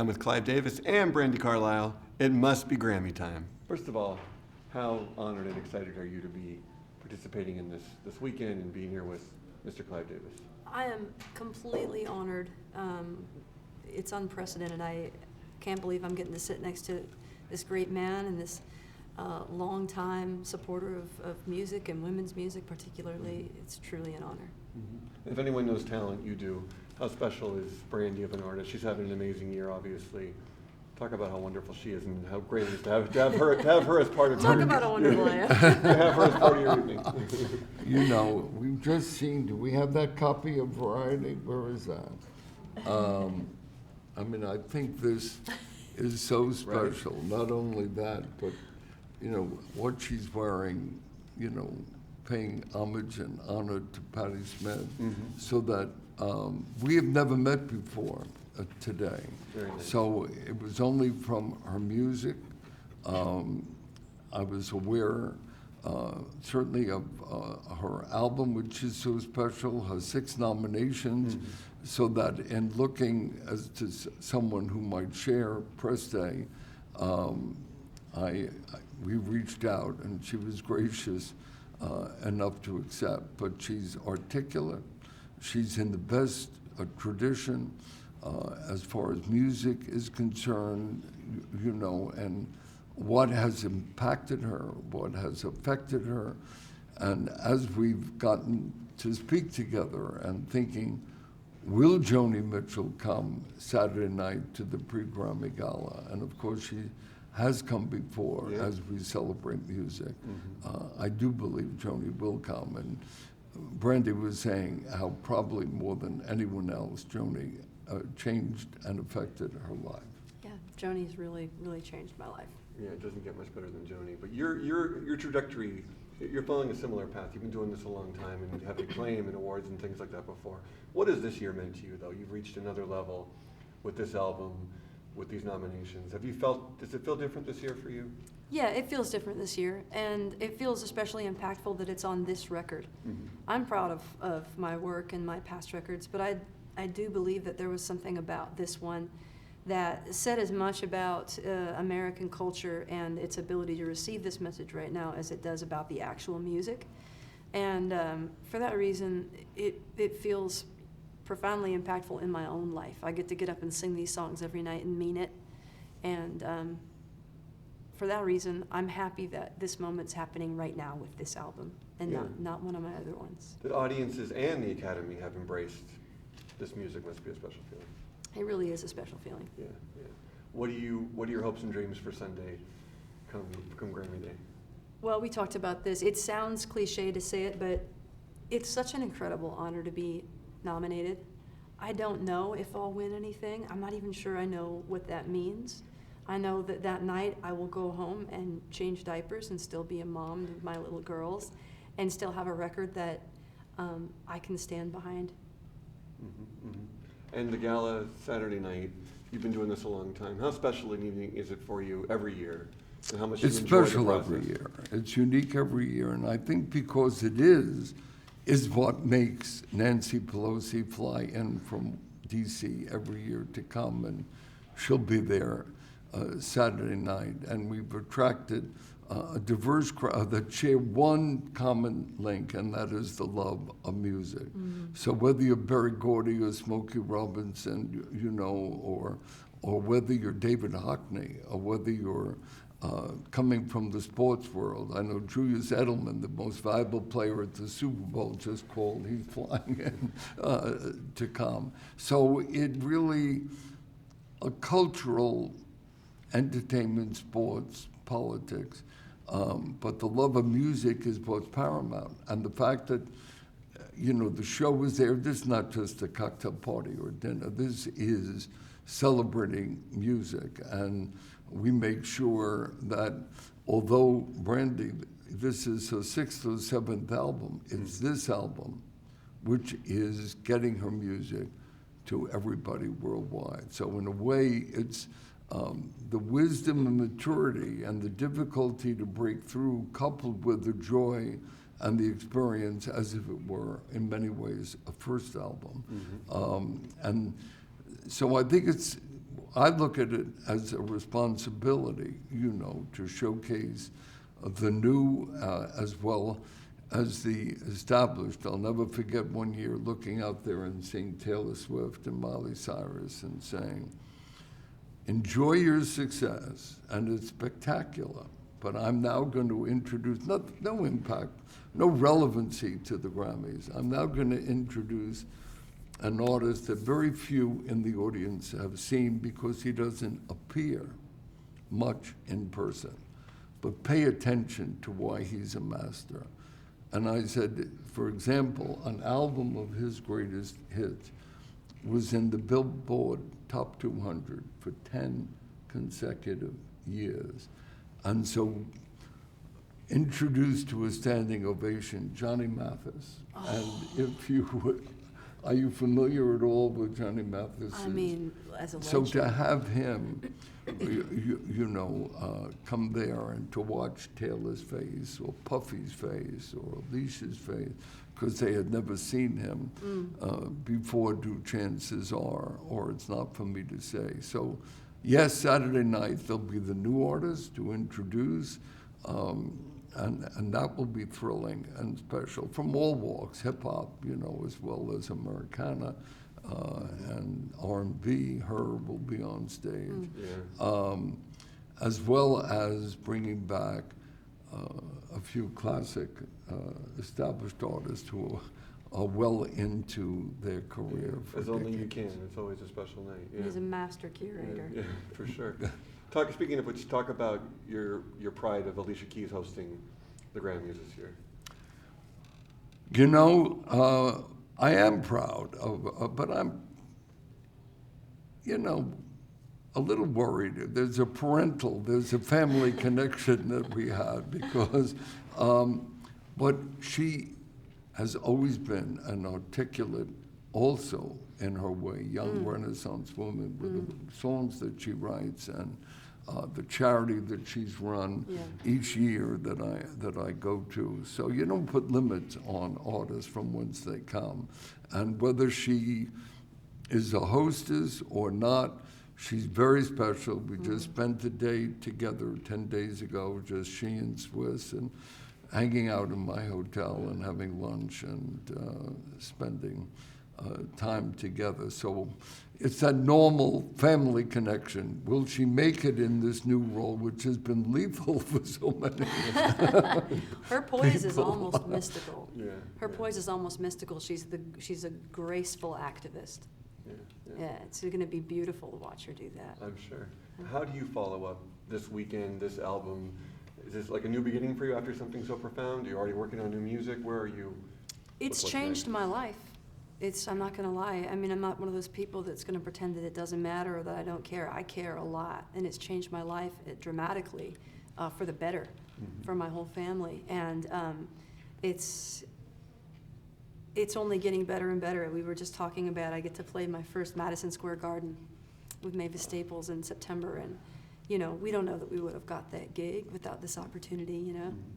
I'm with Clive Davis and Brandi Carlile. It must be Grammy time. First of all, how honored and excited are you to be participating in this weekend and being here with Mr. Clive Davis? I am completely honored. It's unprecedented. I can't believe I'm getting to sit next to this great man and this long-time supporter of music and women's music particularly. It's truly an honor. Mm-hmm. If anyone knows talent, you do. How special is Brandi of an artist? She's having an amazing year, obviously. Talk about how wonderful she is and how great it is to have her as part of Talk your about how wonderful I am. to have her as part of your evening. You know, we've just seen, do we have that copy of Variety? Where is that? I mean, I think this is so special. Right. Not only that, but, you know, what she's wearing, you know, paying homage and honor to Patti Smith, so that we have never met before today. Nice. So it was only from her music. I was aware certainly of her album, which is so special, her 6 nominations, so that in looking as to someone who might share press day, we reached out and she was gracious enough to accept. But she's articulate, she's in the best tradition as far as music is concerned, you know, and what has impacted her, what has affected her. And as we've gotten to speak together and thinking, will Joni Mitchell come Saturday night to the pre-Grammy gala? And of course she has come before as we celebrate music. I do believe Joni will come. And Brandi was saying how probably more than anyone else, Joni changed and affected her life. Yeah, Joni's really, really changed my life. Yeah, it doesn't get much better than Joni. But your trajectory, you're following a similar path. You've been doing this a long time and have acclaim and awards and things like that before. What has this year meant to you, though? You've reached another level with this album, with these nominations. Does it feel different this year for you? Yeah, it feels different this year, and it feels especially impactful that it's on this record. I'm proud of my work and my past records, but I do believe that there was something about this one that said as much about American culture and its ability to receive this message right now as it does about the actual music. And for that reason, it feels profoundly impactful in my own life. I get to get up and sing these songs every night and mean it. And for that reason, I'm happy that this moment's happening right now with this album and not one of my other ones. The audiences and the Academy have embraced this music. Must be a special feeling. It really is a special feeling. Yeah. What are your hopes and dreams for Sunday come Grammy Day? Well, we talked about this. It sounds cliche to say it, but it's such an incredible honor to be nominated. I don't know if I'll win anything. I'm not even sure I know what that means. I know that night I will go home and change diapers and still be a mom to my little girls and still have a record that I can stand behind. And the gala Saturday night, you've been doing this a long time. How special an evening is it for you every year? And how much it's you enjoy special the process? every year. It's unique every year, and I think because it is what makes Nancy Pelosi fly in from D.C. every year to come, and she'll be there Saturday night. And we've attracted a diverse crowd that share one common link, and that is the love of music. So whether you're Berry Gordy or Smokey Robinson, you know, or whether you're David Hockney, or whether you're coming from the sports world. I know Julius Edelman, the most valuable player at the Super Bowl, just called. He's flying in to come. So it really, a cultural, entertainment, sports, politics, but the love of music is what's paramount. And the fact that, you know, the show is there, this is not just a cocktail party or dinner. This is celebrating music. And we make sure that although Brandi, this is her 6th or 7th album, it's this album which is getting her music to everybody worldwide. So in a way, it's the wisdom and maturity and the difficulty to break through, coupled with the joy and the experience as if it were, in many ways, a first album. And so I think it's I look at it as a responsibility, to showcase the new as well as the established. I'll never forget one year looking out there and seeing Taylor Swift and Miley Cyrus and saying, enjoy your success, and it's spectacular, but I'm now going to introduce, no impact, no relevancy to the Grammys. I'm now going to introduce an artist that very few in the audience have seen because he doesn't appear much in person. But pay attention to why he's a master. And I said, for example, an album of his greatest hits was in the Billboard Top 200 for 10 consecutive years. And so introduced to a standing ovation, Johnny Mathis. And if you would, are you familiar at all with Johnny Mathis? I mean, as a So legend. to have him, come there and to watch Taylor's face or Puffy's face or Alicia's face, because they had never seen him before, due chances are, or it's not for me to say. So yes, Saturday night there'll be the new artist to introduce, and that will be thrilling and special from all walks, hip hop, as well as Americana. And R&B, her will be on stage, as well as bringing back a few classic established artists who are well into their career. As only you can. It's always a special night. Yeah. He's a master curator. Yeah, for sure. Speaking of which, talk about your pride of Alicia Keys hosting the Grammys this year. I am proud of, but I'm, a little worried. There's a family connection that we had because, but she has always been an articulate, also in her way, young Renaissance woman with the songs that she writes and the charity that she's run each year that I go to. So you don't put limits on artists from whence they come. And whether she is a hostess or not, she's very special. We just spent the day together 10 days ago, just she and Swiss, and hanging out in my hotel and having lunch and spending time together. So it's that normal family connection. Will she make it in this new role, which has been lethal for so many? Her poise is almost mystical. Yeah, Her poise is almost mystical. She's a graceful activist. Yeah, it's going to be beautiful to watch her do that. I'm sure. How do you follow up this weekend, this album? Is this like a new beginning for you after something so profound? Are you already working on new music? Where are you? It's What's changed next? my life. I'm not going to lie. I mean, I'm not one of those people that's going to pretend that it doesn't matter or that I don't care. I care a lot, and it's changed my life dramatically for the better, for my whole family. And it's only getting better and better. We were just talking about I get to play my first Madison Square Garden with Mavis Staples in September, and we don't know that we would have got that gig without this opportunity,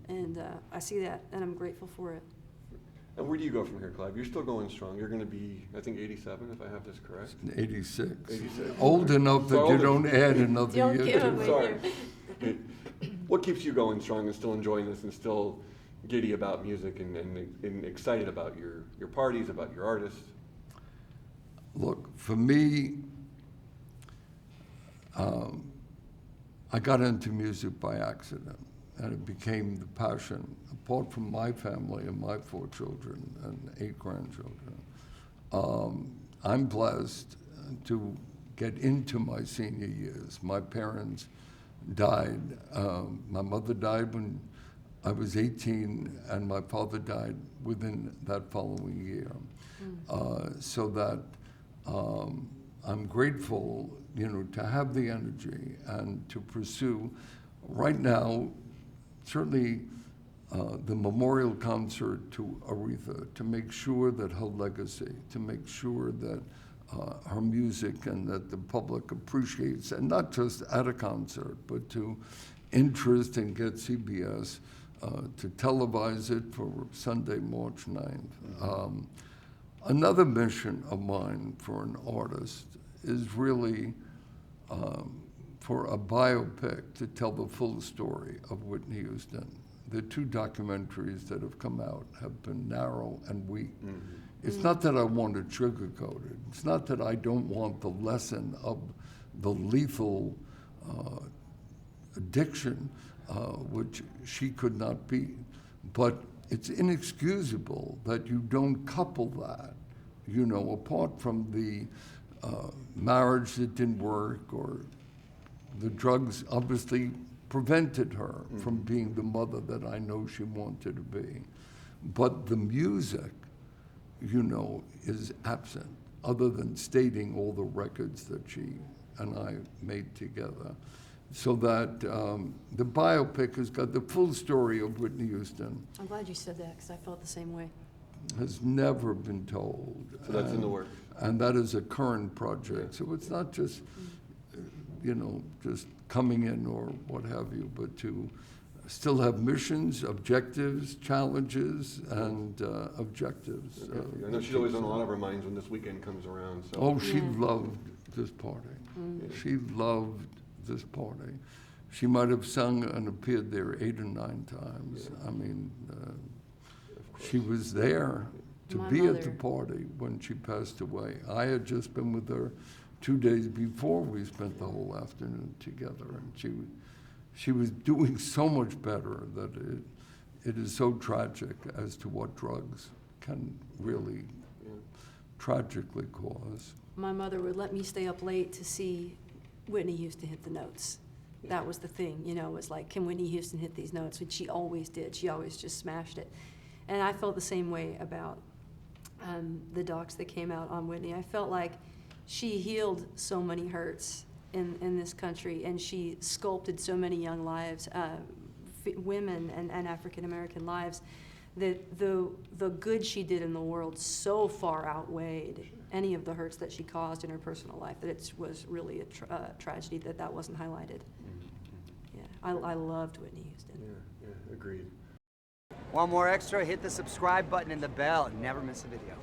and I see that, and I'm grateful for it. And where do you go from here, Clive? You're still going strong. You're going to be, I think, 87, if I have this correct. 86. 86. Old enough that you Old don't add another Don't year give to him it. a Sorry. What keeps you going strong and still enjoying this and still giddy about music and excited about your parties, about your artists? Look, for me, I got into music by accident, and it became the passion, apart from my family and my 4 children and 8 grandchildren. I'm blessed to get into my senior years. My parents died. My mother died when I was 18, and my father died within that following year. So that I'm grateful, to have the energy and to pursue. Right now, certainly the memorial concert to Aretha, to make sure that her legacy, to make sure that her music and that the public appreciates, and not just at a concert, but to interest and get CBS to televise it for Sunday, March 9th. Another mission of mine for an artist is really for a biopic to tell the full story of Whitney Houston. The two documentaries that have come out have been narrow and weak. It's not that I want to sugarcoat it. It's not that I don't want the lesson of the lethal addiction, which she could not beat. But it's inexcusable that you don't couple that, you know, apart from the marriage that didn't work, or the drugs obviously prevented her from being the mother that I know she wanted to be. But the music, you know, is absent, other than stating all the records that she and I made together. So that the biopic has got the full story of Whitney Houston. I'm glad you said that, because I felt the same way. Has never been told. So that's in the works. And that is a current project. So it's not just, you know, just coming in or what have you, but to still have missions, objectives, challenges, and objectives. I know she's always on a lot of our minds when this weekend comes around. So. Oh, she loved this party. She loved this party. She might have sung and appeared there 8 or 9 times. I mean, she was there to My be at the mother. party when she passed away. I had just been with her 2 days before. We spent the whole afternoon together, and she was doing so much better that it is so tragic as to what drugs can really tragically cause. My mother would let me stay up late to see Whitney Houston hit the notes. That was the thing, you know, it was like, can Whitney Houston hit these notes? And she always did. She always just smashed it. And I felt the same way about the docs that came out on Whitney. I felt like she healed so many hurts in this country, and she sculpted so many young lives, women and African-American lives, that the good she did in the world so far outweighed any of the hurts that she caused in her personal life, that it was really a tragedy that wasn't highlighted. Yeah, I loved Whitney Houston. Yeah, agreed. Want more extra? Hit the subscribe button and the bell and never miss a video.